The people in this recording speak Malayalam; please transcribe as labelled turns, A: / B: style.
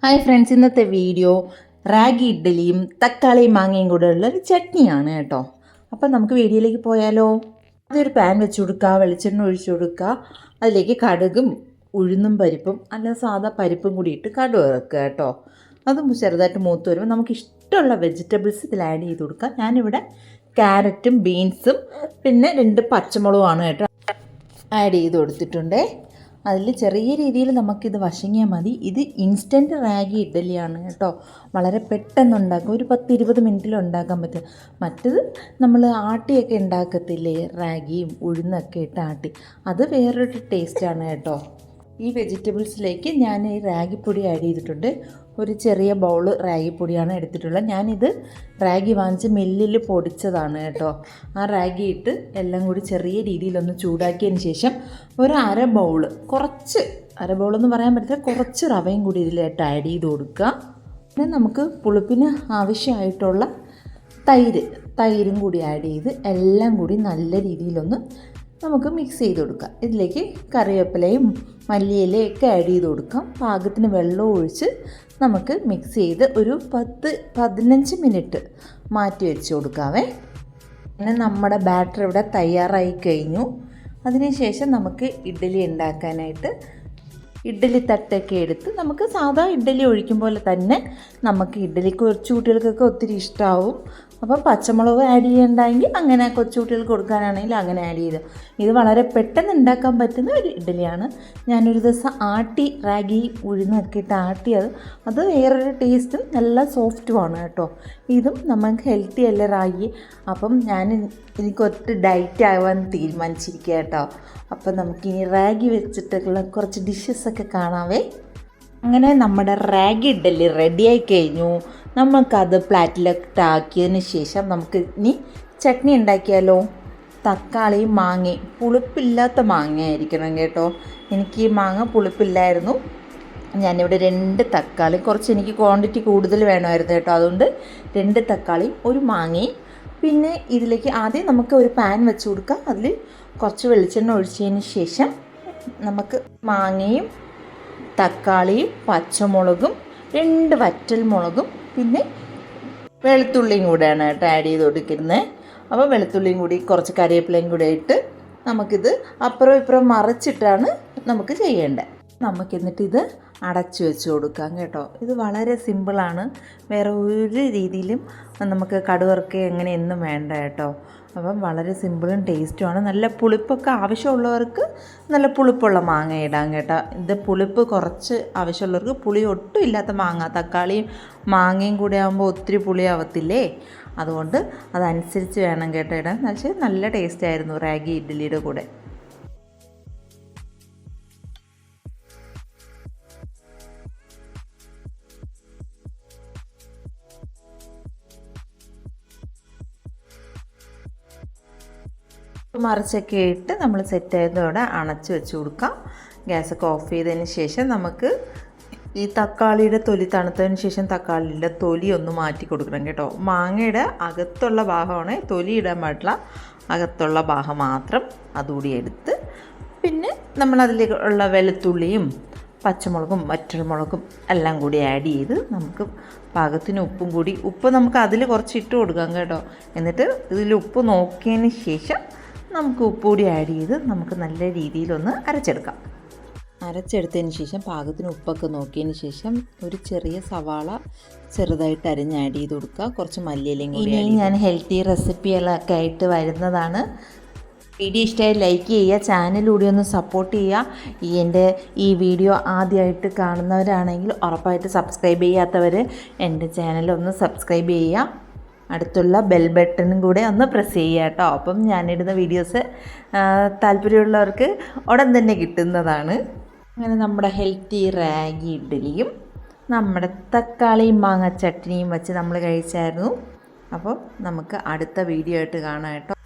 A: ഹായ് ഫ്രണ്ട്സ്, ഇന്നത്തെ വീഡിയോ റാഗി ഇഡ്ഡലിയും തക്കാളിയും മാങ്ങയും കൂടെ ഉള്ളൊരു ചട്നിയാണ് കേട്ടോ. അപ്പം നമുക്ക് വീഡിയോയിലേക്ക് പോയാലോ. അതൊരു പാൻ വെച്ച് കൊടുക്കുക, വെളിച്ചെണ്ണ ഒഴിച്ചു കൊടുക്കുക. അതിലേക്ക് കടുകും ഉഴുന്നും പരിപ്പും അല്ല സാധാ പരിപ്പും കൂടി ഇട്ട് കടുക് ഇറക്കുക കേട്ടോ. അതും ചെറുതായിട്ട് മൂത്ത് വരുമ്പോൾ നമുക്ക് ഇഷ്ടമുള്ള വെജിറ്റബിൾസ് ഇതിൽ ആഡ് ചെയ്ത് കൊടുക്കുക. ഞാനിവിടെ ക്യാരറ്റും ബീൻസും പിന്നെ 2 പച്ചമുളകുമാണ് കേട്ടോ ആഡ് ചെയ്ത് കൊടുത്തിട്ടുണ്ട്. അതിൽ ചെറിയ രീതിയിൽ നമുക്കിത് വശങ്ങിയാൽ മതി. ഇത് ഇൻസ്റ്റൻറ്റ് റാഗി ഇഡ്ഡലിയാണ് കേട്ടോ. വളരെ പെട്ടെന്ന് ഉണ്ടാക്കും, ഒരു 10-20 മിനിറ്റിൽ ഉണ്ടാക്കാൻ പറ്റും. മറ്റത് നമ്മൾ ആട്ടിയൊക്കെ ഉണ്ടാക്കത്തില്ലേ, റാഗിയും ഉഴുന്നൊക്കെ ഇട്ട് ആട്ടി, അത് വേറൊരു ടേസ്റ്റാണ് കേട്ടോ. ഈ വെജിറ്റബിൾസിലേക്ക് ഞാൻ ഈ റാഗിപ്പൊടി ആഡ് ചെയ്തിട്ടുണ്ട്. ഒരു ചെറിയ ബൗള് റാഗിപ്പൊടിയാണ് എടുത്തിട്ടുള്ളത്. ഞാനിത് റാഗി വാങ്ങിച്ച് മില്ലിൽ പൊടിച്ചതാണ് കേട്ടോ. ആ റാഗി ഇട്ട് എല്ലാം കൂടി ചെറിയ രീതിയിലൊന്ന് ചൂടാക്കിയതിന് ശേഷം ഒരു അര ബൗളെന്ന് പറയാൻ പറ്റില്ല, കുറച്ച് റവയും കൂടി ഇതിലായിട്ട് ആഡ് ചെയ്ത് കൊടുക്കുക. പിന്നെ നമുക്ക് പുളിപ്പിന് ആവശ്യമായിട്ടുള്ള തൈരും കൂടി ആഡ് ചെയ്ത് എല്ലാം കൂടി നല്ല രീതിയിലൊന്ന് നമുക്ക് മിക്സ് ചെയ്ത് കൊടുക്കാം. ഇതിലേക്ക് കറിവേപ്പിലയും മല്ലിയിലയൊക്കെ ആഡ് ചെയ്ത് കൊടുക്കാം. പാകത്തിന് വെള്ളവും ഒഴിച്ച് നമുക്ക് മിക്സ് ചെയ്ത് ഒരു 10-15 മിനിറ്റ് മാറ്റി വെച്ച് കൊടുക്കാവേ. പിന്നെ നമ്മുടെ ബാറ്റർ ഇവിടെ തയ്യാറായി കഴിഞ്ഞു. അതിനുശേഷം നമുക്ക് ഇഡ്ഡലി ഉണ്ടാക്കാനായിട്ട് ഇഡ്ഡലി തട്ടൊക്കെ എടുത്ത് നമുക്ക് സാധാ ഇഡ്ഡലി ഒഴിക്കും പോലെ തന്നെ നമുക്ക് ഇഡ്ഡലി കൊച്ചു കുട്ടികൾക്കൊക്കെ ഒത്തിരി ഇഷ്ടമാവും. അപ്പം പച്ചമുളക് ആഡ് ചെയ്യണ്ടെങ്കിൽ അങ്ങനെ കൊച്ചു കുട്ടികൾക്ക് കൊടുക്കാനാണെങ്കിൽ അങ്ങനെ ആഡ് ചെയ്ത്. ഇത് വളരെ പെട്ടെന്ന് ഉണ്ടാക്കാൻ പറ്റുന്ന ഒരു ഇഡ്ഡലിയാണ്. ഞാനൊരു ദിവസം റാഗി ഉഴുന്നൊക്കെ ഇട്ട് അത് വേറൊരു ടേസ്റ്റും നല്ല സോഫ്റ്റുമാണ് കേട്ടോ. ഇതും നമുക്ക് ഹെൽത്തി അല്ലേ റാഗി. അപ്പം എനിക്ക് ഒത്തിരി ഡയറ്റ് ആവാൻ തീരുമാനിച്ചിരിക്കുക കേട്ടോ. അപ്പം നമുക്കിനി റാഗി വെച്ചിട്ടുള്ള കുറച്ച് ഡിഷസൊക്കെ കാണാവേ. അങ്ങനെ നമ്മുടെ റാഗി ഇഡ്ഡലി റെഡിയായി കഴിഞ്ഞു. നമുക്കത് പ്ലാറ്റിലോട്ട് ആക്കിയതിന് ശേഷം നമുക്ക് ഇനി ചട്നി ഉണ്ടാക്കിയാലോ. തക്കാളിയും മാങ്ങയും, പുളിപ്പില്ലാത്ത മാങ്ങയായിരിക്കണം കേട്ടോ. എനിക്ക് ഈ മാങ്ങ പുളിപ്പില്ലായിരുന്നു. ഞാനിവിടെ 2 തക്കാളി, കുറച്ച് എനിക്ക് ക്വാണ്ടിറ്റി കൂടുതൽ വേണമായിരുന്നു കേട്ടോ. അതുകൊണ്ട് 2 തക്കാളിയും 1 മാങ്ങയും. പിന്നെ ഇതിലേക്ക് ആദ്യം നമുക്ക് ഒരു പാൻ വെച്ച് കൊടുക്കാം. അതിൽ കുറച്ച് വെളിച്ചെണ്ണ ഒഴിച്ചതിന് ശേഷം നമുക്ക് മാങ്ങയും തക്കാളിയും പച്ചമുളകും 2 വറ്റൽമുളകും പിന്നെ വെളുത്തുള്ളിയും കൂടെയാണ് കേട്ടോ ആഡ് ചെയ്ത് കൊടുക്കുന്നത്. അപ്പോൾ വെളുത്തുള്ളിയും കൂടി കുറച്ച് കറിവേപ്പിലയും കൂടെ ഇട്ട് നമുക്കിത് അപ്പുറം ഇപ്പുറം മറിച്ചിട്ടാണ് നമുക്ക് ചെയ്യേണ്ടത്. നമുക്കെന്നിട്ട് ഇത് അടച്ചു വെച്ച് കൊടുക്കാം കേട്ടോ. ഇത് വളരെ സിമ്പിളാണ്. വേറെ ഒരു രീതിയിലും നമുക്ക് കടുവറുക്കുക എങ്ങനെയൊന്നും വേണ്ട കേട്ടോ. അപ്പം വളരെ സിമ്പിളും ടേസ്റ്റുമാണ്. നല്ല പുളിപ്പൊക്കെ ആവശ്യമുള്ളവർക്ക് നല്ല പുളിപ്പുള്ള മാങ്ങ ഇടാം കേട്ടോ. ഇത് പുളിപ്പ് കുറച്ച് ആവശ്യമുള്ളവർക്ക്, പുളി ഒട്ടും ഇല്ലാത്ത മാങ്ങ, തക്കാളിയും മാങ്ങയും കൂടെ ആകുമ്പോൾ ഒത്തിരി പുളിയാവത്തില്ലേ, അതുകൊണ്ട് അതനുസരിച്ച് വേണം കേട്ടോ ഇടാൻ. പക്ഷേ നല്ല ടേസ്റ്റായിരുന്നു റാഗി ഇഡ്ഡലിയുടെ കൂടെ. മറിച്ചൊക്കെ ഇട്ട് നമ്മൾ സെറ്റ് ആയതോടെ അണച്ച് വെച്ച് കൊടുക്കാം. ഗ്യാസൊക്കെ ഓഫ് ചെയ്തതിന് ശേഷം നമുക്ക് ഈ തക്കാളിയുടെ തൊലി തണുത്തതിന് ശേഷം തക്കാളിയുടെ തൊലി ഒന്ന് മാറ്റി കൊടുക്കണം കേട്ടോ. മാങ്ങയുടെ അകത്തുള്ള ഭാഗമാണ് തൊലി ഇടാൻ പാടില്ല, അകത്തുള്ള ഭാഗം മാത്രം അതുകൂടി എടുത്ത് പിന്നെ നമ്മളതിലേക്ക് ഉള്ള വെളുത്തുള്ളിയും പച്ചമുളകും വറ്റൽമുളകും എല്ലാം കൂടി ആഡ് ചെയ്ത് നമുക്ക് പാകത്തിന് ഉപ്പ് നമുക്ക് അതിൽ കുറച്ച് ഇട്ട് കൊടുക്കാം കേട്ടോ. എന്നിട്ട് ഇതിൽ ഉപ്പ് നോക്കിയതിന് ശേഷം നമുക്ക് ഉപ്പ് കൂടി ആഡ് ചെയ്ത് നമുക്ക് നല്ല രീതിയിലൊന്ന് അരച്ചെടുത്തതിന് ശേഷം പാകത്തിന് ഉപ്പൊക്കെ നോക്കിയതിന് ശേഷം ഒരു ചെറിയ സവാള ചെറുതായിട്ട് അരിഞ്ഞ് ആഡ് ചെയ്ത് കൊടുക്കുക. കുറച്ച് മല്ലിയിലയും കൂടി. ഇനി ഞാൻ ഹെൽത്തി റെസിപ്പികളൊക്കെ ആയിട്ട് വരുന്നതാണ്. വീഡിയോ ഇഷ്ടമായി ലൈക്ക് ചെയ്യുക, ചാനലിലൂടെ ഒന്ന് സപ്പോർട്ട് ചെയ്യുക. എൻ്റെ ഈ വീഡിയോ ആദ്യമായിട്ട് കാണുന്നവരാണെങ്കിൽ ഉറപ്പായിട്ട് സബ്സ്ക്രൈബ് ചെയ്യാത്തവർ എൻ്റെ ചാനലൊന്ന് സബ്സ്ക്രൈബ് ചെയ്യുക. അടുത്തുള്ള ബെൽ ബട്ടണും കൂടെ ഒന്ന് പ്രസ് ചെയ്യുക കേട്ടോ. അപ്പം ഞാനിടുന്ന വീഡിയോസ് താല്പര്യമുള്ളവർക്ക് ഉടൻ തന്നെ കിട്ടുന്നതാണ്. അങ്ങനെ നമ്മുടെ ഹെൽത്തി റാഗി ഇഡ്ഡലിയും നമ്മുടെ തക്കാളിയും മാങ്ങ ചട്നിയും വെച്ച് നമ്മൾ കഴിച്ചായിരുന്നു. അപ്പോൾ നമുക്ക് അടുത്ത വീഡിയോ ആയിട്ട് കാണാം കേട്ടോ.